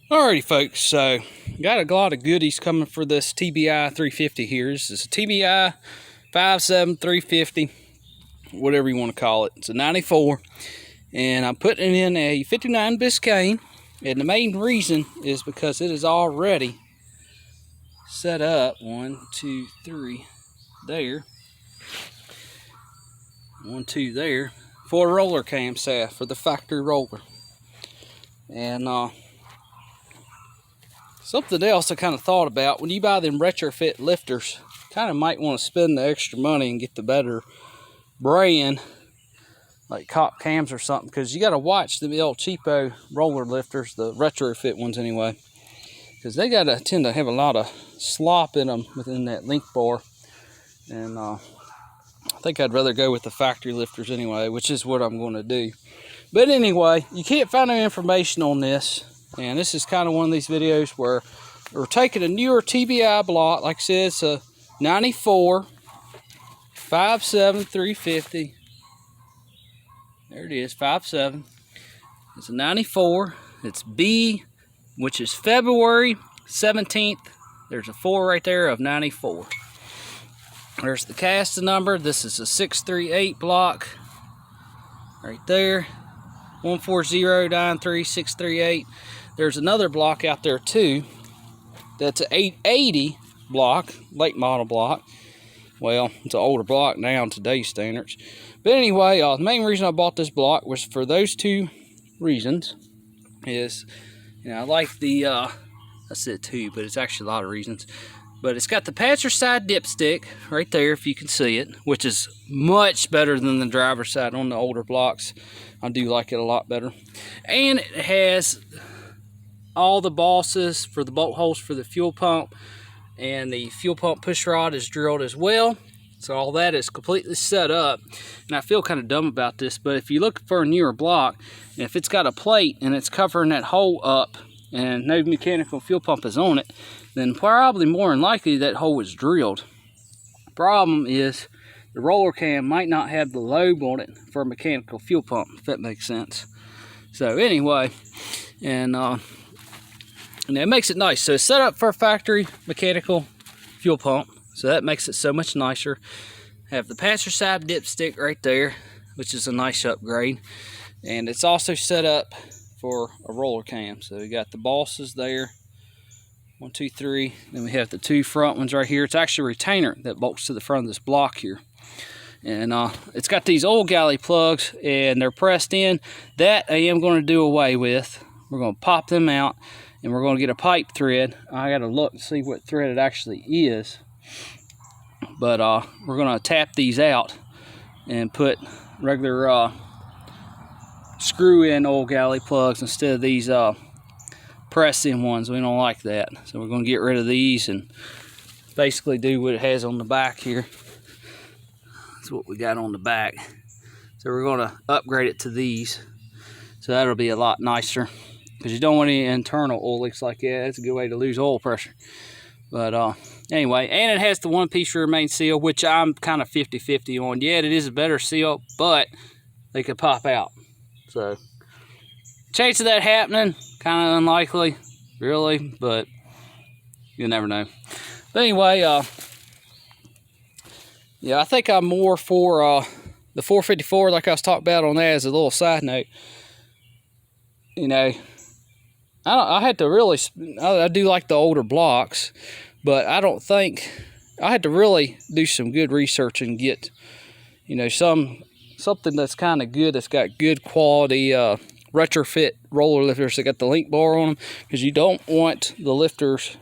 Alrighty folks, so got a lot of goodies coming for this TBI 350 here. This is a TBI 57 350, whatever you want to call it. It's a 94, and I'm putting it in a 59 Biscayne, and the main reason is because it is already set up 1, 2, 3 there, 1, 2 there, for a roller cam shaft for the factory roller. And something else I kind of thought about, when you buy them retrofit lifters, kind of might want to spend the extra money and get the better brand, like cop cams or something, because you got to watch the old cheapo roller lifters, the retrofit ones anyway, because they got to tend to have a lot of slop in them within that link bar. And I think I'd rather go with the factory lifters anyway, which is what I'm going to do. But anyway, you can't find no information on this. And this is kind of one of these videos where we're taking a newer TBI block. Like I said, it's a 94 57 350. There it is, 57. It's a 94. It's B, which is February 17th. There's a 4 right there of 94. There's the casting number. This is a 638 block right there. 140933638. There's another block out there too. That's an 880 block, late model block. Well, it's an older block now in today's standards. But anyway, the main reason I bought this block was for those two reasons. Is, I like the, I said two, but it's actually a lot of reasons. But it's got the passenger side dipstick right there, if you can see it, which is much better than the driver's side on the older blocks. I do like it a lot better. And it has all the bosses for the bolt holes for the fuel pump, and the fuel pump push rod is drilled as well. So all that is completely set up. And I feel kind of dumb about this, but if you look for a newer block, and if it's got a plate and it's covering that hole up and no mechanical fuel pump is on it, then probably more than likely that hole is drilled. The problem is the roller cam might not have the lobe on it for a mechanical fuel pump, if that makes sense. So anyway, and it makes it nice. So it's set up for a factory mechanical fuel pump, so that makes it so much nicer. Have the passenger side dipstick right there, which is a nice upgrade. And it's also set up for a roller cam. So we got the bosses there, 1, 2, 3. Then we have the two front ones right here. It's actually a retainer that bolts to the front of this block here. And it's got these oil galley plugs, and they're pressed in. That I am going to do away with. We're going to pop them out, and we're going to get a pipe thread. I got to look and see what thread it actually is. But we're going to tap these out and put regular screw-in oil galley plugs instead of these press-in ones. We don't like that. So we're going to get rid of these and basically do what it has on the back here. That's what we got on the back. So we're going to upgrade it to these. So that'll be a lot nicer, because you don't want any internal oil leaks like that. That's a good way to lose oil pressure. But anyway, and it has the one-piece rear main seal, which I'm kind of 50-50 on. Yeah, it is a better seal, but they could pop out. So chance of that happening, kind of unlikely, really, but you never know. But anyway, yeah, I think I'm more for the 454, like I was talking about on that as a little side note. I had to really, I do like the older blocks, but I don't think, I had to really do some good research and get, something that's kind of good, that's got good quality retrofit roller lifters that got the link bar on them, because you don't want the lifters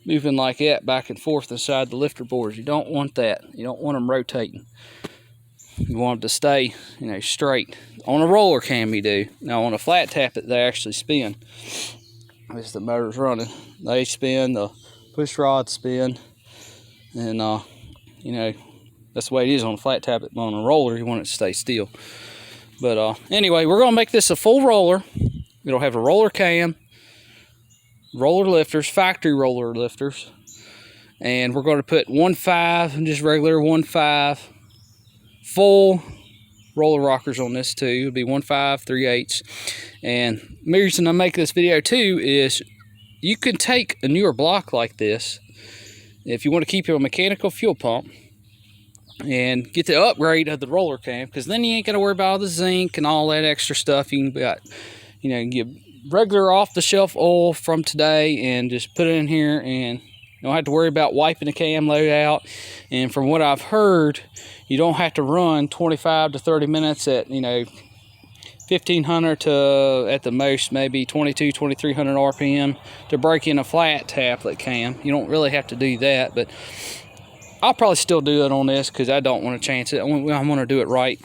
moving like that back and forth inside the lifter boards. You don't want that. You don't want them rotating. You want them to stay, straight. On a roller cam you do. Now on a flat tappet they actually spin. As the motor's running, they spin, the push rods spin, and that's the way it is on a flat tappet. But on a roller you want it to stay still. But anyway, we're gonna make this a full roller. It'll have a roller cam, roller lifters, factory roller lifters, and we're going to put 1.5, just regular 1.5 full roller rockers on this too. It'll be 1.5 3/8. And the reason I make this video too is you can take a newer block like this if you want to keep your mechanical fuel pump and get the upgrade of the roller cam, because then you ain't got to worry about all the zinc and all that extra stuff. You can got, you know, get regular off-the-shelf oil from today and just put it in here, and you don't have to worry about wiping the cam load out. And from what I've heard, you don't have to run 25 to 30 minutes at, you know, 1500 to at the most maybe 2300 RPM to break in a flat tablet cam. You don't really have to do that, but I'll probably still do it on this because I don't want to chance it. I want to do it right.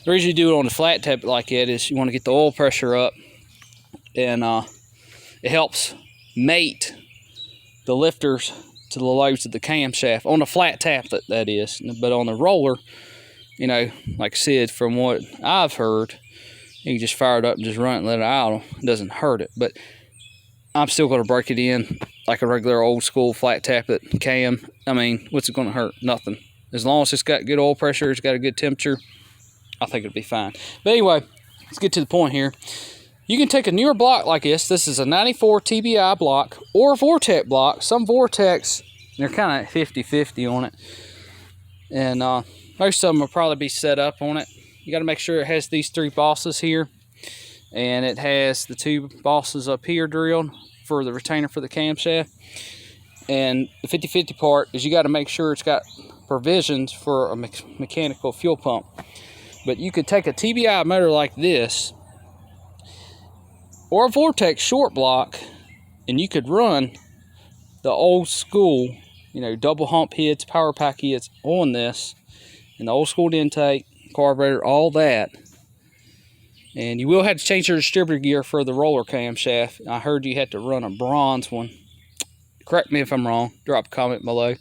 The reason you do it on the flat tablet like that is you want to get the oil pressure up, and it helps mate the lifters to the loads of the camshaft on the flat tablet, that is. But on the roller, you know, like I said, from what I've heard, you can just fire it up and just run it and let it idle. It doesn't hurt it, but I'm still going to break it in like a regular old school flat tablet cam. I mean, what's it going to hurt? Nothing. As long as it's got good oil pressure, it's got a good temperature, I think it'll be fine. But anyway, let's get to the point here. You can take a newer block like this. This is a 94 TBI block or a Vortex block. Some Vortex, they're kind of 50-50 on it. And most of them will probably be set up on it. You got to make sure it has these 3 bosses here. And it has the 2 bosses up here drilled for the retainer for the camshaft. And the 50-50 part is you got to make sure it's got provisions for a mechanical fuel pump. But you could take a TBI motor like this or a Vortex short block, and you could run the old school, you know, double hump heads, power pack heads on this, and the old school intake, carburetor, all that. And you will have to change your distributor gear for the roller camshaft. I heard you had to run a bronze one. Correct me if I'm wrong. Drop a comment below.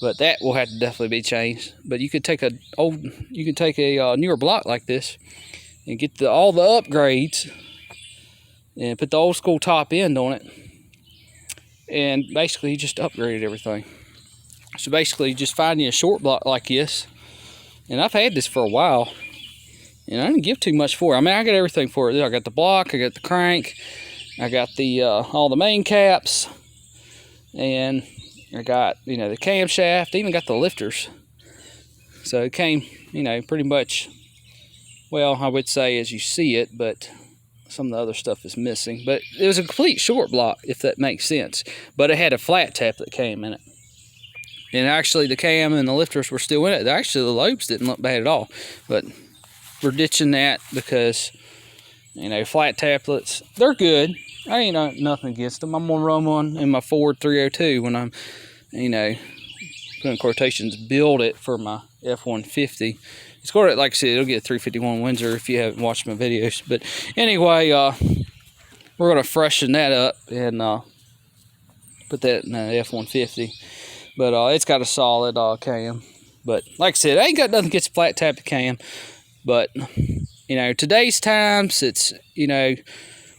But that will have to definitely be changed. But you could take a newer block like this and get all the upgrades and put the old school top end on it. And basically you just upgraded everything. So basically just find you a short block like this. And I've had this for a while. And I didn't give too much for it. I mean, I got everything for it. I got the block, I got the crank, I got the all the main caps, and I got, you know, the camshaft, even got the lifters. So it came, you know, pretty much, well, I would say as you see it, but some of the other stuff is missing. But it was a complete short block, if that makes sense. But it had a flat tap that came in it. And actually the cam and the lifters were still in it. Actually the lobes didn't look bad at all. But we're ditching that because, you know, flat tablets, they're good. I ain't nothing against them. I'm gonna run one in my Ford 302 when I'm, you know, putting quotations, build it for my F-150. It's got it, like I said, it'll get a 351 Windsor if you haven't watched my videos. But anyway, we're gonna freshen that up and put that in the F-150. But it's got a solid cam. But like I said, I ain't got nothing against flat tap cam. But, you know, today's times, it's, you know,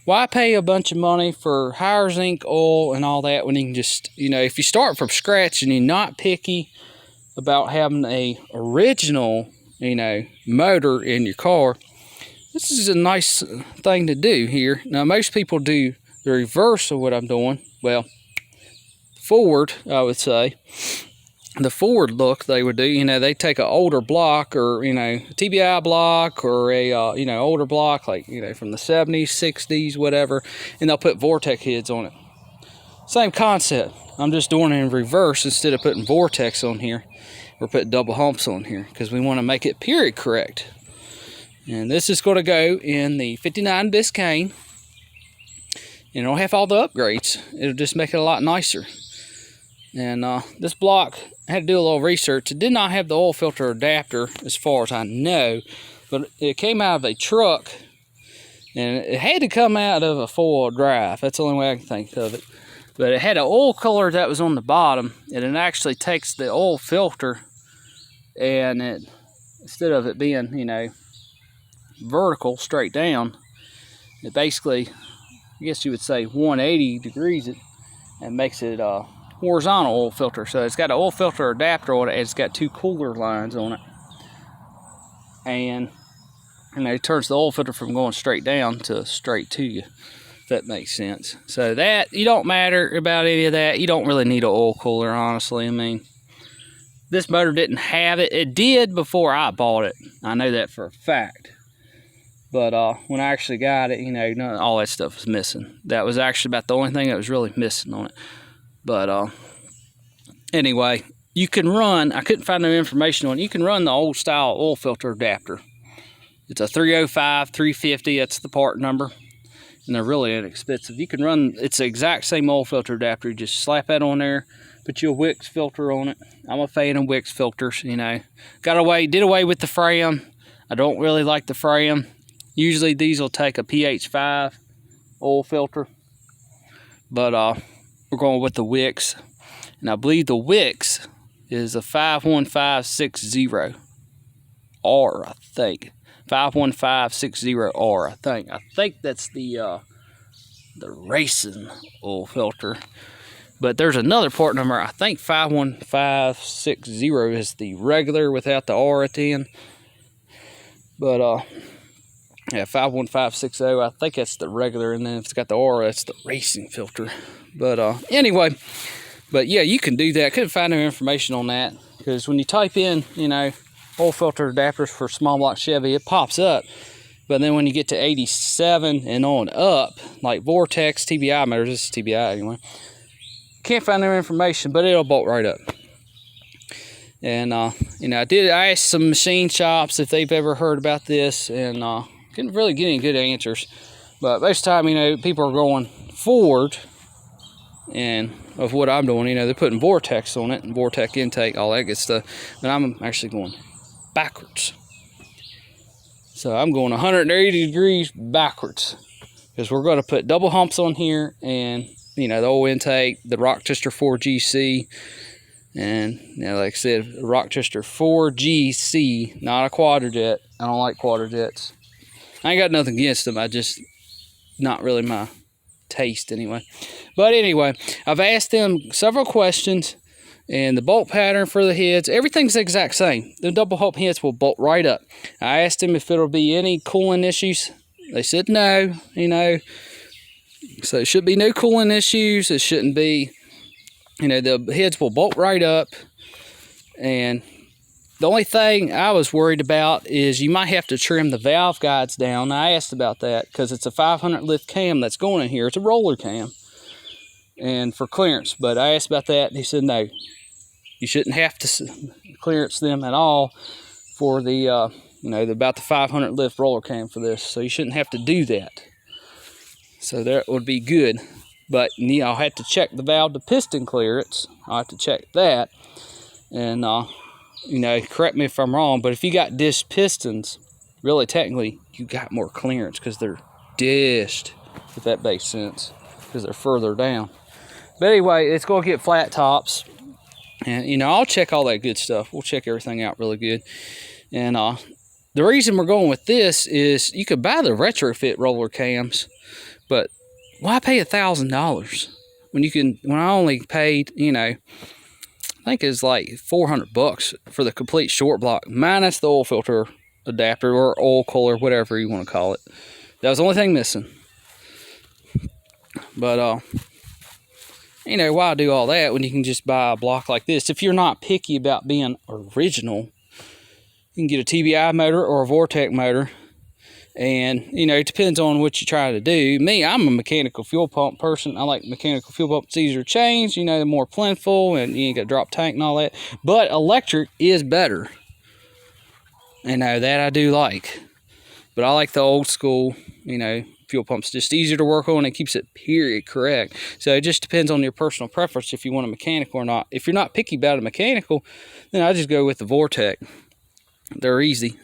why pay a bunch of money for higher zinc oil and all that when you can just, you know, if you start from scratch and you're not picky about having a original, you know, motor in your car, this is a nice thing to do here. Now, most people do the reverse of what I'm doing. Well, forward, I would say. The forward look they would do, you know, they take an older block or, you know, a TBI block or a, you know, older block like, you know, from the 70s, 60s, whatever, and they'll put Vortex heads on it. Same concept. I'm just doing it in reverse. Instead of putting Vortex on here, we're putting double humps on here because we want to make it period correct. And this is going to go in the 59 Biscayne, and it'll have all the upgrades. It'll just make it a lot nicer. And this block, I had to do a little research. It did not have the oil filter adapter as far as I know, but it came out of a truck, and it had to come out of a 4-wheel drive. That's the only way I can think of it. But it had an oil cooler that was on the bottom, and it actually takes the oil filter, and it, instead of it being, you know, vertical, straight down, it basically, I guess you would say 180 degrees it, and makes it horizontal oil filter. So it's got an oil filter adapter on it, and it's got 2 cooler lines on it. And You know, it turns the oil filter from going straight down to straight to you, if that makes sense. So that, you don't matter about any of that. You don't really need an oil cooler, honestly. I mean, this motor didn't have it. It did before I bought it. I know that for a fact. But when I actually got it, you know, all that stuff was missing. That was actually about the only thing that was really missing on it. But anyway, you can run, I couldn't find no information on it. You can run the old style oil filter adapter. It's a 305, 350, that's the part number. And they're really inexpensive. You can run, it's the exact same oil filter adapter. You just slap that on there, put your Wix filter on it. I'm a fan of Wix filters, you know. Did away with the Fram. I don't really like the Fram. Usually these will take a pH 5 oil filter. But we're going with the Wix. And I believe the Wix is a 51560R, I think. 51560R, I think. I think that's the racing oil filter. But there's another part number. I think 51560 is the regular without the R at the end. But yeah, 51560, I think that's the regular, and then if it's got the R, that's the racing filter. But anyway, but yeah, you can do that. Couldn't find no information on that, because when you type in, you know, oil filter adapters for small block Chevy, it pops up. But then when you get to 87 and on up, like Vortex, TBI motors, this is TBI anyway, can't find no information, but it'll bolt right up. And you know, I asked some machine shops if they've ever heard about this, and couldn't really get any good answers. But most of the time, you know, people are going forward and of what I'm doing, you know, they're putting Vortex on it and Vortex intake, all that good stuff. But I'm actually going backwards. So I'm going 180 degrees backwards, because we're going to put double humps on here, and you know, the oil intake, the Rochester 4GC, and you know, like I said, Rochester 4GC, not a quadrajet. I don't like quadrajets. I ain't got nothing against them. I just, not really my taste anyway. But anyway, I've asked them several questions, and the bolt pattern for the heads, everything's the exact same. The double hump heads will bolt right up. I asked them if it'll be any cooling issues. They said no, you know. So it should be no cooling issues. It shouldn't be, you know, the heads will bolt right up. And the only thing I was worried about is you might have to trim the valve guides down. I asked about that because it's a 500 lift cam that's going in here. It's a roller cam, and for clearance. But I asked about that, and he said no. You shouldn't have to clearance them at all for the, you know, about the 500 lift roller cam for this. So you shouldn't have to do that. So that would be good. But you know, I'll have to check the valve to piston clearance. I'll have to check that. And, you know, correct me if I'm wrong, but if you got dished pistons, really technically, you got more clearance because they're dished, if that makes sense, because they're further down. But anyway, it's going to get flat tops. And, you know, I'll check all that good stuff. We'll check everything out really good. And the reason we're going with this is you could buy the retrofit roller cams, but why pay $1,000 when you can, when I only paid, you know, I think it's like $400 for the complete short block, minus the oil filter adapter or oil cooler, whatever you want to call it. That was the only thing missing. But, you know, why do all that when you can just buy a block like this? If you're not picky about being original, you can get a TBI motor or a Vortex motor. And, you know, it depends on what you try to do. Me, I'm a mechanical fuel pump person. I like mechanical fuel pump. It's easier to change, you know, they're more plentiful, and you ain't got to drop tank and all that. But electric is better. You know, that I do like. But I like the old school, you know, fuel pump's just easier to work on and keeps it period correct. So it just depends on your personal preference if you want a mechanical or not. If you're not picky about a mechanical, then I just go with the Vortex. They're easy.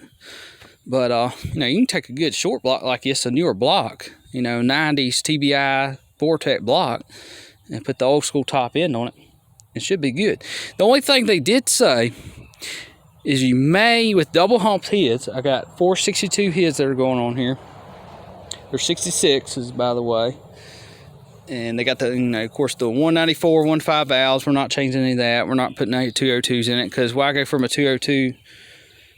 But, you know, you can take a good short block like this, a newer block, you know, 90s TBI Vortex block, and put the old school top end on it. It should be good. The only thing they did say is you may, with double humped heads, I got 462 heads that are going on here. They're 66s, by the way. And they got the, you know, of course, the 194, 1.5 valves. We're not changing any of that. We're not putting any 202s in it, because why go from a 202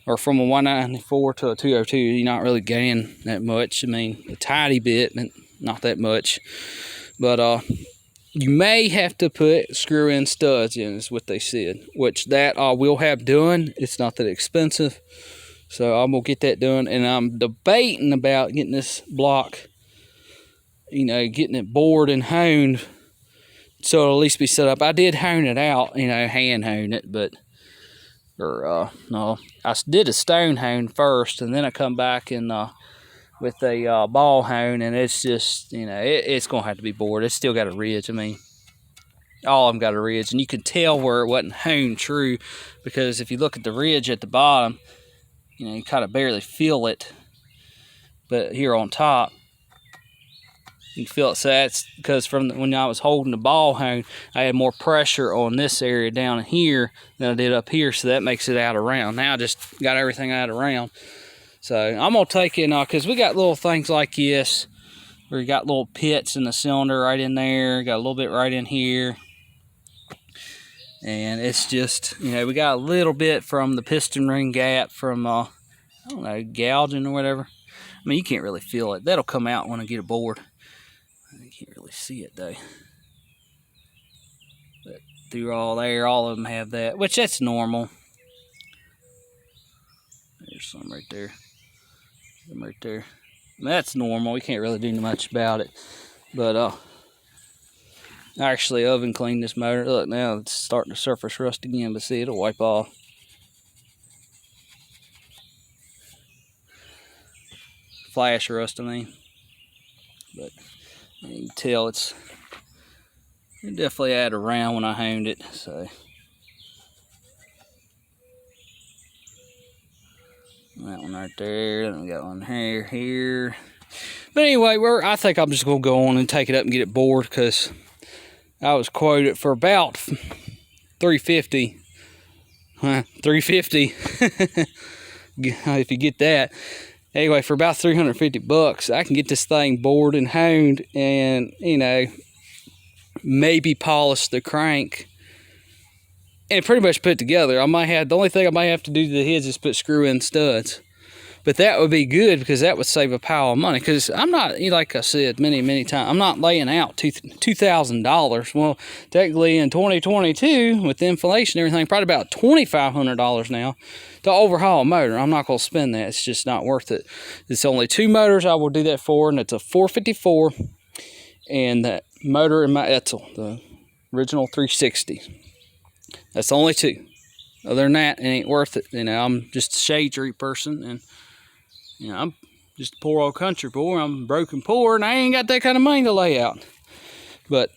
or from a 194 to a 202, you're not really gaining that much. I mean, a tiny bit, but not that much. But you may have to put screw-in studs in, is what they said, which that I will have done. It's not that expensive, so I'm gonna get that done. And I'm debating about getting this block, getting it bored and honed, so it'll at least be set up. I did hone it out, hand hone it, no, I did a stone hone first, and then I come back and with a ball hone, and it's just, it's gonna have to be bored. It's still got a ridge. I mean, all of them got a ridge, and you could tell where it wasn't honed true, because if you look at the ridge at the bottom, you kind of barely feel it, but here on top, you can feel it. So that's because when I was holding the ball hone, I had more pressure on this area down here than I did up here, so that makes it out around. Now I just got everything out around. So I'm gonna take it, because we got little things like this, where you got little pits in the cylinder right in there, got a little bit right in here. And it's just, we got a little bit from the piston ring gap from, I don't know, gouging or whatever. I mean, you can't really feel it. That'll come out when I get it bored. You can't really see it though. But through all there, all of them have that, which that's normal. There's some right there. Some right there. I mean, that's normal. We can't really do much about it. But I actually oven cleaned this motor. Look, now it's starting to surface rust again, but see, it'll wipe off. Flash rust, I mean. But you can tell it definitely had around when I honed it, so. That one right there, then we got one here. But anyway, I think I'm just gonna go on and take it up and get it bored, because I was quoted for about $350. $350 if you get that. Anyway, for about $350, I can get this thing bored and honed, and maybe polish the crank and pretty much put it together. The only thing I might have to do to the heads is put screw-in studs. But that would be good, because that would save a pile of money. Because I'm not, like I said many times, I'm not laying out $2,000. Well, technically in 2022, with inflation and everything, probably about $2,500 now to overhaul a motor. I'm not going to spend that. It's just not worth it. It's only 2 motors I will do that for, and it's a 454 and that motor in my Etzel, the original 360. That's the only 2. Other than that, it ain't worth it. I'm just a shade tree person, and I'm just a poor old country boy. I'm broken poor, and I ain't got that kind of money to lay out. But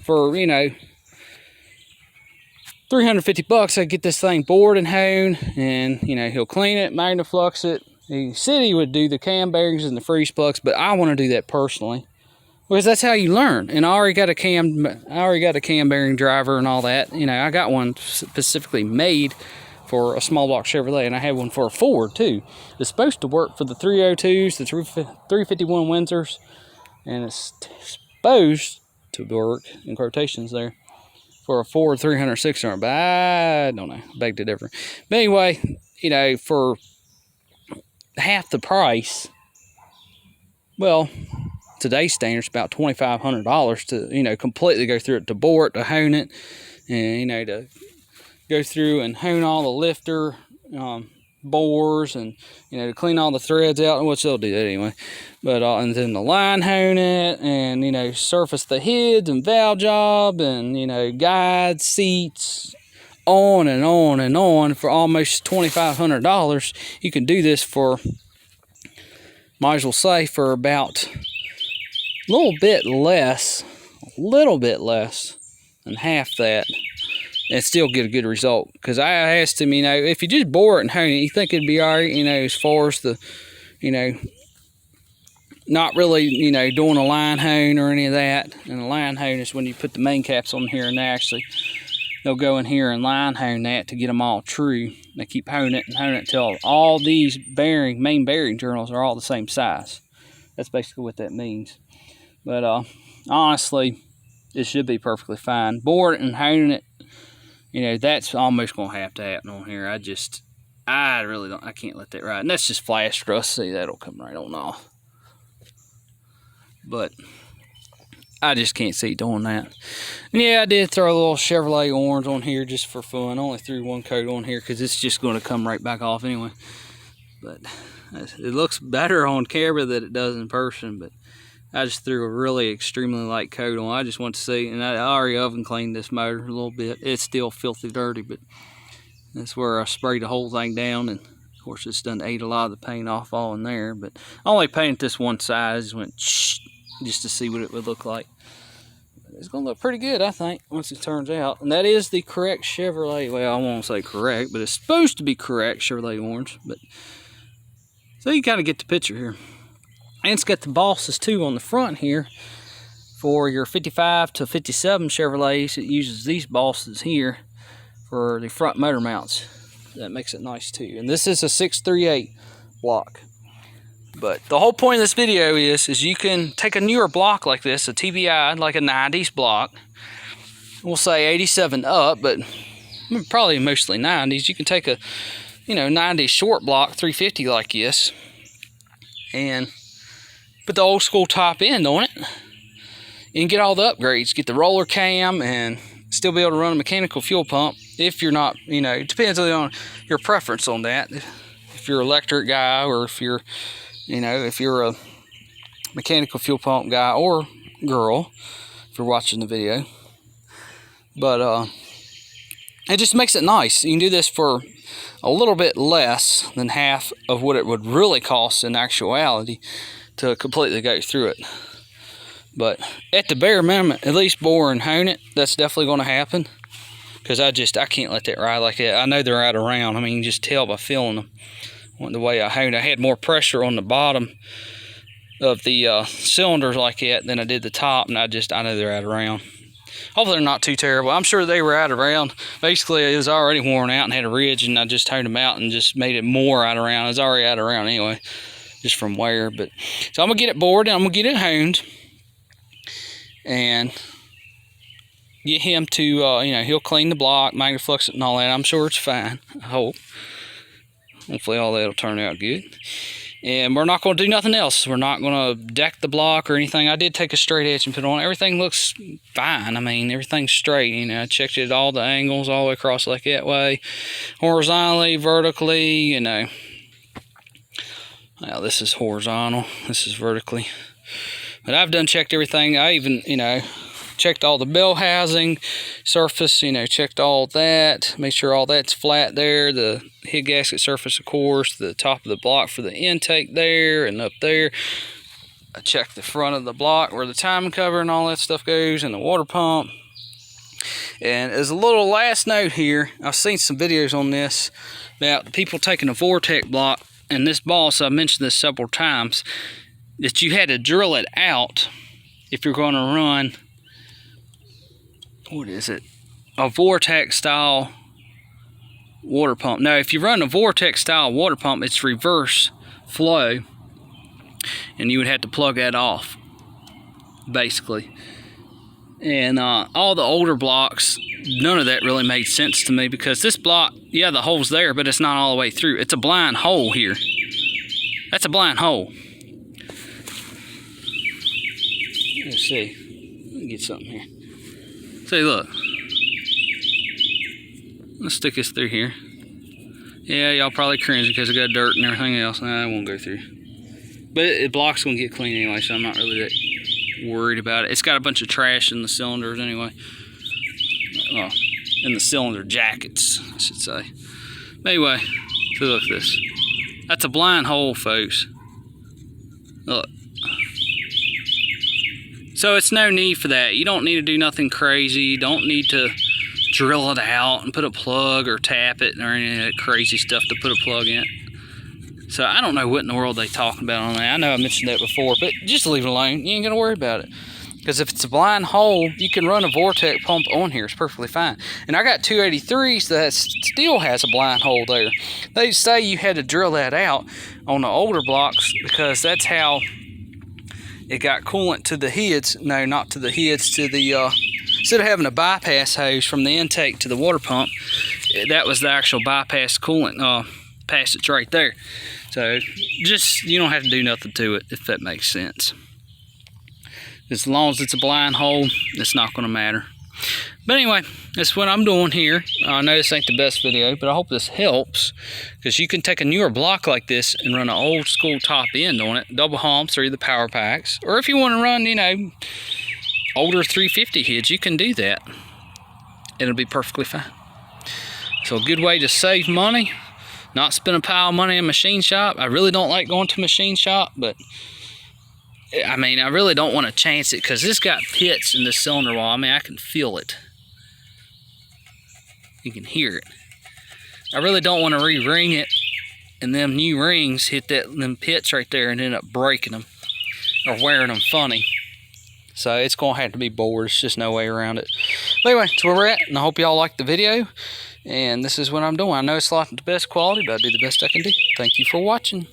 for, $350, I get this thing bored and honed, and, he'll clean it, magnaflux it. He said he would do the cam bearings and the freeze plugs, but I want to do that personally, because that's how you learn. And I already got a cam bearing driver and all that. I got one specifically made for a small block Chevrolet, and I have one for a Ford too. It's supposed to work for the 302s, the 351 Windsors, and it's supposed to work, in quotations there, for a Ford 300, 600, but I don't know, beg to differ. But anyway, for half the price, well, today's standards about $2,500 to completely go through it, to bore it, to hone it, and to go through and hone all the lifter bores, and to clean all the threads out, which they'll do that anyway. But and then the line hone it, and surface the heads and valve job, and guides, seats, on and on and on, for almost $2,500. You can do this for, might as well say, for about a little bit less than half that, and still get a good result. Because I asked him, if you just bore it and hone it, you think it'd be all right, as far as the, not really, doing a line hone or any of that. And a line hone is when you put the main caps on here, and they'll go in here and line hone that to get them all true. They keep honing it until all these main bearing journals are all the same size. That's basically what that means. But honestly, it should be perfectly fine. Bore it and honing it, that's almost going to have to happen on here. I really don't. I can't let that ride. And that's just flash rust. See, that'll come right on off. But I just can't see doing that. And yeah, I did throw a little Chevrolet orange on here just for fun. I only threw one coat on here because it's just going to come right back off anyway. But it looks better on camera than it does in person. But I just threw a really extremely light coat on. I just want to see, and I already oven cleaned this motor a little bit. It's still filthy dirty, but that's where I sprayed the whole thing down. And of course, it's done ate a lot of the paint off all in there. But I only painted this one side. I just went shh, just to see what it would look like. It's gonna look pretty good, I think, once it turns out. And that is the correct Chevrolet. Well, I won't say correct, but it's supposed to be correct Chevrolet orange. But so you kind of get the picture here. And it's got the bosses too on the front here. For your 55 to 57 Chevrolets, it uses these bosses here for the front motor mounts. That makes it nice too. And this is a 638 block. But the whole point of this video is you can take a newer block like this, a TBI, like a 90s block. We'll say 87 up, but probably mostly 90s. You can take a, 90s short block, 350 like this, and put the old school top end on it, and get all the upgrades. Get the roller cam, and still be able to run a mechanical fuel pump. If you're not, it depends on your preference on that. If you're an electric guy, or if you're if you're a mechanical fuel pump guy or girl, if you're watching the video. But it just makes it nice. You can do this for a little bit less than half of what it would really cost in actuality to completely go through it. But at the bare minimum, at least bore and hone it, that's definitely going to happen. Because I can't let that ride like that. I know they're right around. I mean, you can just tell by feeling them. The way I honed, I had more pressure on the bottom of the cylinders like that than I did the top, and I know they're out around. Hopefully they're not too terrible. I'm sure they were out around. Basically, it was already worn out and had a ridge, and I just honed them out and just made it more out around. It was already out around anyway, just from wear. But so I'm gonna get it bored and I'm gonna get it honed, and get him to he'll clean the block, magnaflux it and all that. I'm sure it's fine. I hope. Hopefully all that'll turn out good. And we're not going to do nothing else. We're not going to deck the block or anything. I did take a straight edge and put it on. Everything looks fine. I mean, everything's straight. I checked it at all the angles, all the way across like that way. Horizontally, vertically, Now, this is horizontal. This is vertically. But I've done checked everything. I even, checked all the bell housing, surface, checked all that, make sure all that's flat there, the head gasket surface, of course, the top of the block for the intake there and up there. I checked the front of the block where the timing cover and all that stuff goes, and the water pump. And as a little last note here, I've seen some videos on this about people taking a Vortex block, and this boss, I mentioned this several times, that you had to drill it out if you're going to run, what is it? A Vortex style water pump. Now, if you run a Vortex style water pump, it's reverse flow, and you would have to plug that off, basically. And all the older blocks, none of that really made sense to me, because this block, yeah, the hole's there, but it's not all the way through. It's a blind hole here. That's a blind hole. Let's see. Let me get something here. See, look. Let's stick this through here. Yeah, y'all probably cringe because it got dirt and everything else. Nah, it won't go through. But the block's going to get clean anyway, so I'm not really that worried about it. It's got a bunch of trash in the cylinders anyway. Well, in the cylinder jackets, I should say. But anyway, so look at this. That's a blind hole, folks. Look. So it's no need for that. You don't need to do nothing crazy. You don't need to drill it out and put a plug or tap it or any of that crazy stuff to put a plug in. So I don't know what in the world they talking about on that. I know I mentioned that before, but just leave it alone. You ain't gonna worry about it. Because if it's a blind hole, you can run a Vortex pump on here. It's perfectly fine. And I got 283s that still has a blind hole there. They say you had to drill that out on the older blocks because that's how it got coolant to the heads. No, not to the heads, to the, instead of having a bypass hose from the intake to the water pump, that was the actual bypass coolant past it's right there. So just, you don't have to do nothing to it, if that makes sense. As long as it's a blind hole, it's not going to matter. But anyway, that's what I'm doing here. I know this ain't the best video, but I hope this helps, because you can take a newer block like this and run an old school top end on it, double humps or either power packs, or if you want to run, you know, older 350 heads, you can do that. It'll be perfectly fine. So a good way to save money, not spend a pile of money in a machine shop. I really don't like going to a machine shop, but I mean, I really don't want to chance it, because this got pits in the cylinder wall. I mean, I can feel it. You can hear it. I really don't want to re-ring it and them new rings hit them pits right there and end up breaking them or wearing them funny. So it's going to have to be bored. There's just no way around it. But anyway, that's where we're at, and I hope y'all liked the video. And this is what I'm doing. I know it's not the best quality, but I do the best I can do. Thank you for watching.